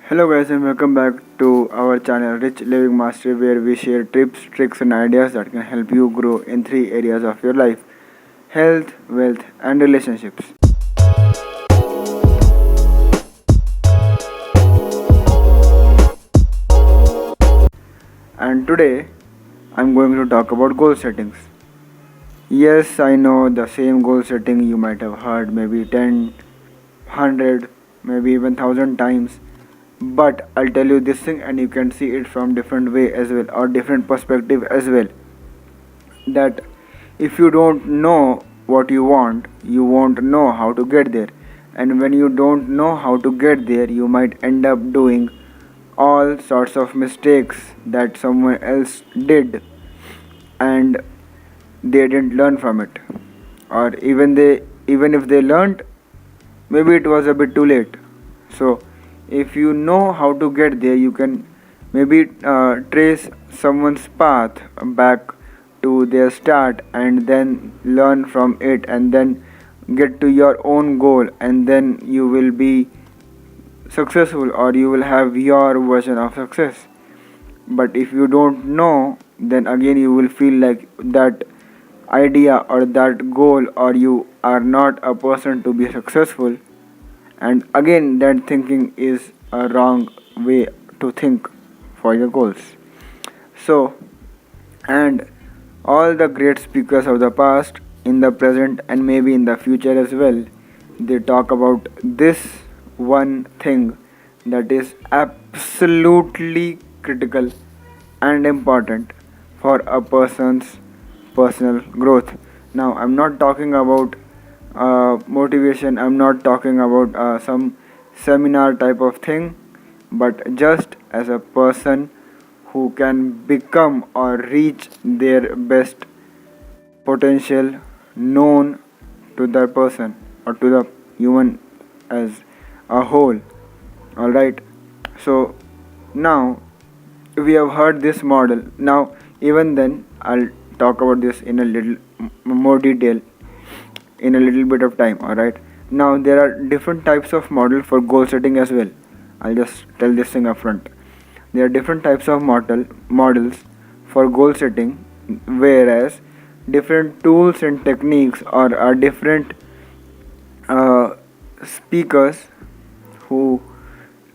Hello guys and welcome back to our channel Rich Living Mastery, where we share tips, tricks and ideas that can help you grow in three areas of your life: health, wealth and relationships. And today I'm going to talk about goal settings. Yes, I know the same goal setting you might have heard maybe 10, 100, maybe even 1000 times. But I'll tell you this thing and you can see it from different way as well, or different perspective as well. That if you don't know what you want, you won't know how to get there. And when you don't know how to get there, you might end up doing all sorts of mistakes that someone else did and they didn't learn from it. Or even if they learned, maybe it was a bit too late. So if you know how to get there, you can maybe trace someone's path back to their start and then learn from it and then get to your own goal, and then you will be successful, or you will have your version of success. But if you don't know, then again you will feel like that idea or that goal, or you are not a person to be successful, and again that thinking is a wrong way to think for your goals. So, and all the great speakers of the past, in the present and maybe in the future as well, they talk about this one thing that is absolutely critical and important for a person's personal growth. Now I'm not talking about motivation, I'm not talking about some seminar type of thing, but just as a person who can become or reach their best potential known to the person or to the human as a whole. Alright, so now we have heard this model. Now, even then, I'll talk about this in a little more detail in a little bit of time. Alright, now there are different types of model for goal setting as well. I'll just tell this thing up front. There are different types of models for goal setting, whereas different tools and techniques or are different speakers who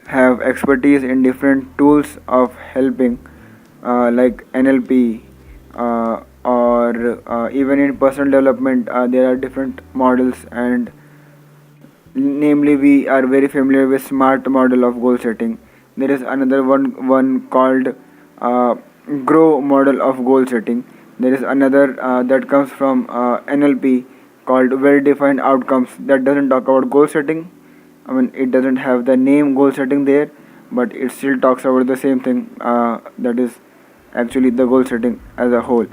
have expertise in different tools of helping, like NLP, or even in personal development. There are different models, and namely we are very familiar with SMART model of goal setting. There is another one called grow model of goal setting. There is another that comes from NLP, called well defined outcomes, that doesn't talk about goal setting. I mean, it doesn't have the name goal setting there, but it still talks about the same thing, that is actually the goal setting as a whole.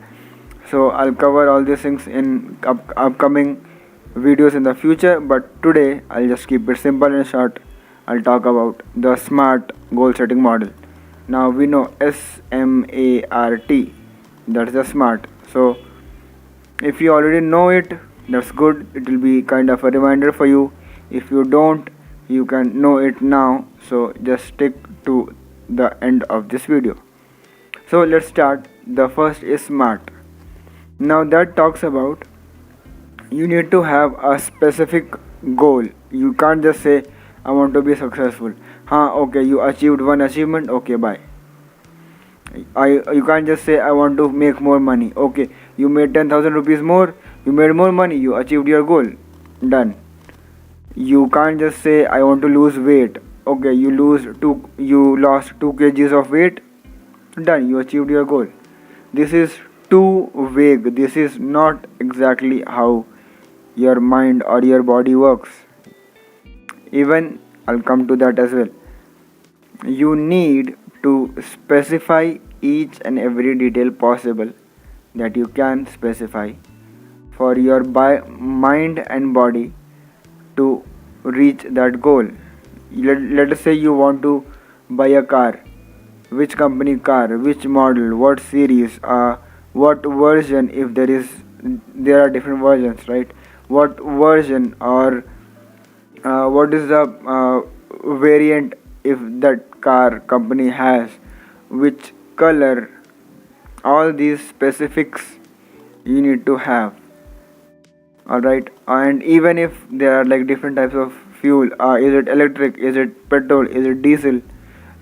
So I'll cover all these things in upcoming videos in the future, but today I'll just keep it simple and short. I'll talk about the SMART goal setting model. Now we know SMART, that's the SMART. So if you already know it, that's good. It will be kind of a reminder for you. If you don't, you can know it now. So just stick to the end of this video. So let's start. The first is SMART. Now that talks about you need to have a specific goal. You can't just say I want to be successful. Okay, you achieved one achievement, okay, bye. You can't just say I want to make more money. Okay, you made 10,000 rupees more, you made more money, you achieved your goal, done. You can't just say I want to lose weight. Okay, you lost 2 kgs of weight, done, you achieved your goal. This is too vague. This is not exactly how your mind or your body works. Even I'll come to that as well. You need to specify each and every detail possible that you can specify for your mind and body to reach that goal. Let us say you want to buy a car. Which company car, which model, what series, what version, if there are different versions, right? What version, or what is the variant if that car company has, which color, all these specifics you need to have. All right, and even if there are like different types of fuel, is it electric, is it petrol, is it diesel,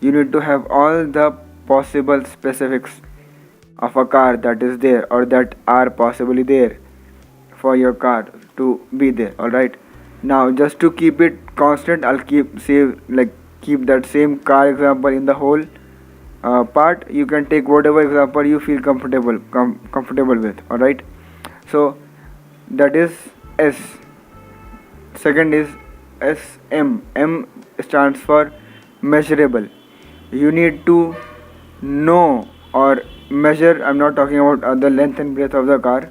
you need to have all the possible specifics of a car that is there or that are possibly there for your car to be there. All right, now just to keep it constant, I'll keep that same car example in the whole part. You can take whatever example you feel comfortable with. All right, so that is S. Second is SM. M stands for measurable. You need to know or measure. I'm not talking about the length and breadth of the car.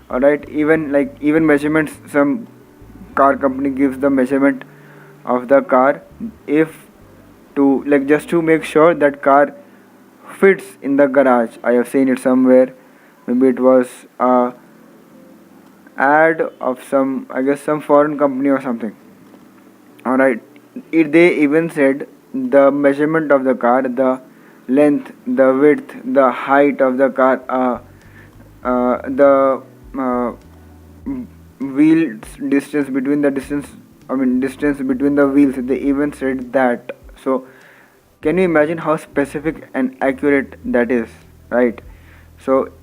All right, even measurements. Some car company gives the measurement of the car, if to like just to make sure that car fits in the garage. I have seen it somewhere. Maybe it was a ad of some, I guess, some foreign company or something. All right, they even said the measurement of the car, the length, the width, the height of the car, the wheel distance between the distance. I mean distance between the wheels. They even said that. So can you imagine how specific and accurate that is, right? So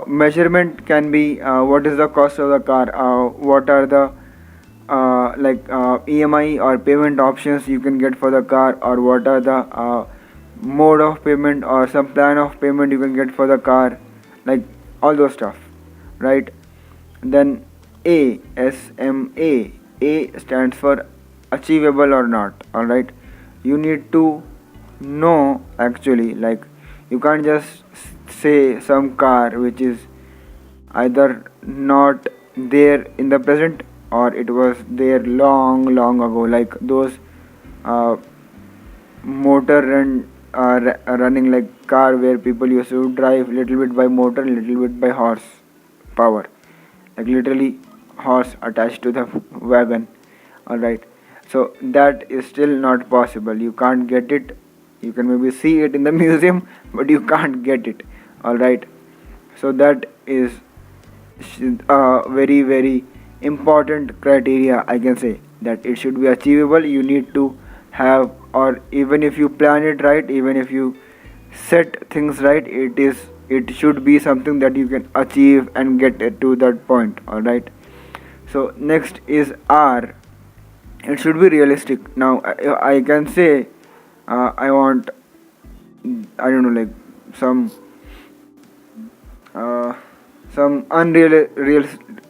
measurement can be what is the cost of the car, what are the EMI or payment options you can get for the car, or what are the mode of payment or some plan of payment you can get for the car, like all those stuff, right? Then A stands for achievable or not. All right, you need to know actually, like you can't just say some car which is either not there in the present or it was there long ago, like those uh, motor and running like car where people used to drive little bit by motor, little bit by horse power, like literally horse attached to the wagon. All right, so that is still not possible. You can't get it. You can maybe see it in the museum, but you can't get it. All right, so that is a very important criteria. I can say that it should be achievable. You need to have, or even if you plan it right, even if you set things right, it should be something that you can achieve and get it to that point. All right, so next is R. It should be realistic. Now I can say I want, I don't know, like some uh, some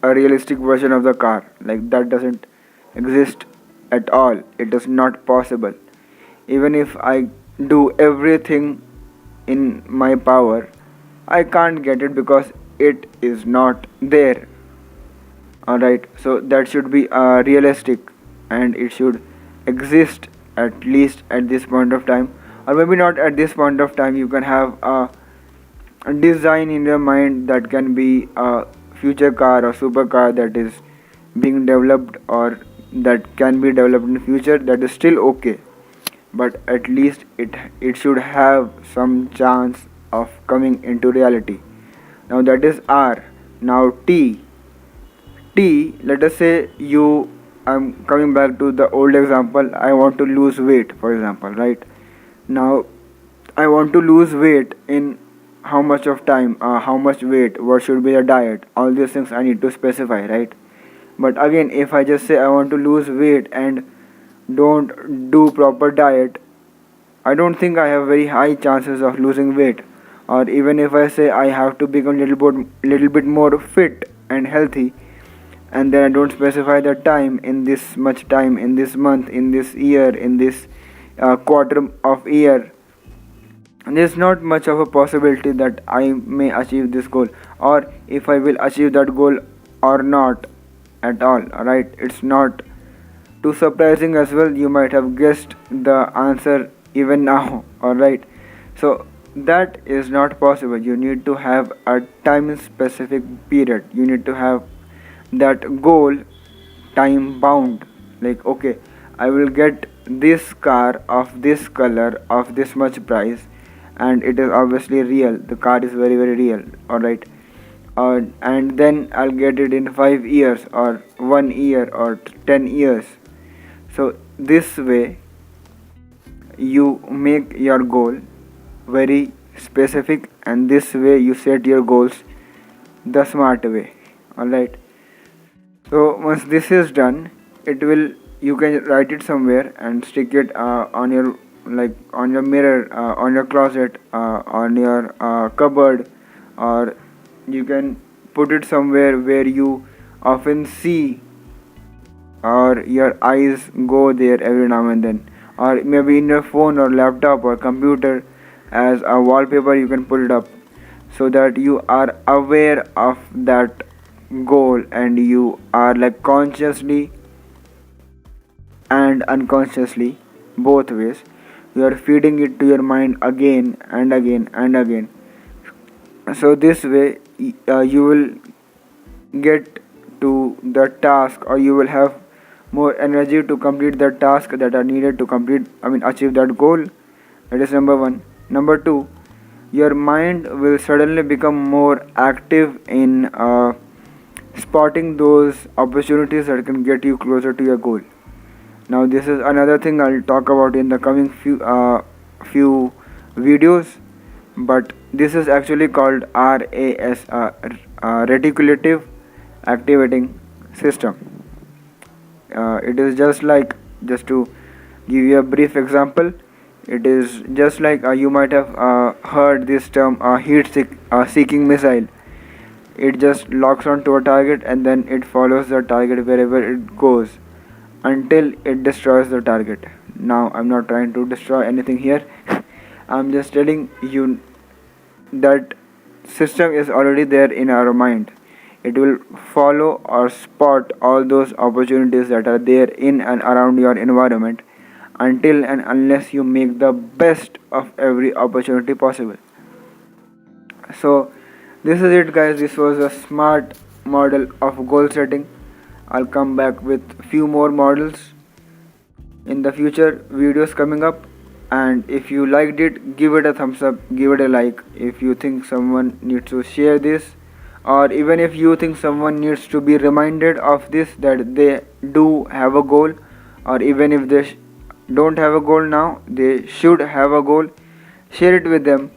realistic version of the car, like that doesn't exist at all. It is not possible. Even if I do everything in my power, I can't get it because it is not there. All right, so that should be realistic, and it should exist at least at this point of time, or maybe not at this point of time. You can have a design in your mind that can be a future car or supercar that is being developed, or that can be developed in the future. That is still okay, but at least it should have some chance of coming into reality. Now that is R. Now T, let us say you, I'm coming back to the old example. I want to lose weight, for example, right? Now I want to lose weight in how much of time, how much weight, what should be the diet, all these things I need to specify, right? But again, if I just say I want to lose weight and don't do proper diet, I don't think I have very high chances of losing weight. Or even if I say I have to become little bit more fit and healthy, and then I don't specify the time, in this much time, in this month, in this year, in this quarter of year, there's not much of a possibility that I may achieve this goal, or if I will achieve that goal or not at all. Right? It's not too surprising as well. You might have guessed the answer even now. Alright, so that is not possible. You need to have a time specific period. You need to have that goal time bound, like okay, I will get this car of this color of this much price, and it is obviously real. The car is very very real. All right. And then I'll get it in 5 years or 1 year or 10 years. So this way you make your goal very specific, and this way you set your goals the smart way. All right. So once this is done, it will you can write it somewhere and stick it on your on your mirror, on your closet, on your cupboard, or you can put it somewhere where you often see, or your eyes go there every now and then, or maybe in your phone or laptop or computer as a wallpaper. You can put it up so that you are aware of that goal, and you are like consciously and unconsciously, both ways, you are feeding it to your mind again and again and again. So this way you will get to the task, or you will have more energy to complete the task that are needed to achieve that goal. That is number 1. Number 2, your mind will suddenly become more active in spotting those opportunities that can get you closer to your goal. Now this is another thing I'll talk about in the coming few videos, but this is actually called RAS, reticulative activating system. It is just to give you a brief example, it is just like you might have heard this term seeking missile. It just locks onto a target, and then it follows the target wherever it goes until it destroys the target. Now I'm not trying to destroy anything here. I'm just telling you that system is already there in our mind. It will follow or spot all those opportunities that are there in and around your environment until and unless you make the best of every opportunity possible. So this is it, guys. This was a smart model of goal setting. I'll come back with few more models in the future videos coming up. And if you liked it, give it a thumbs up, give it a like. If you think someone needs to share this, or even if you think someone needs to be reminded of this, that they do have a goal, or even if they don't have a goal now, they should have a goal, share it with them.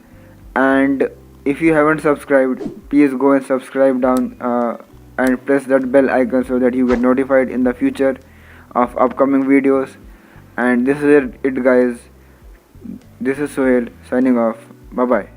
And if you haven't subscribed, please go and subscribe down and press that bell icon so that you get notified in the future of upcoming videos. And this is it, guys. This is Sohail signing off. Bye bye.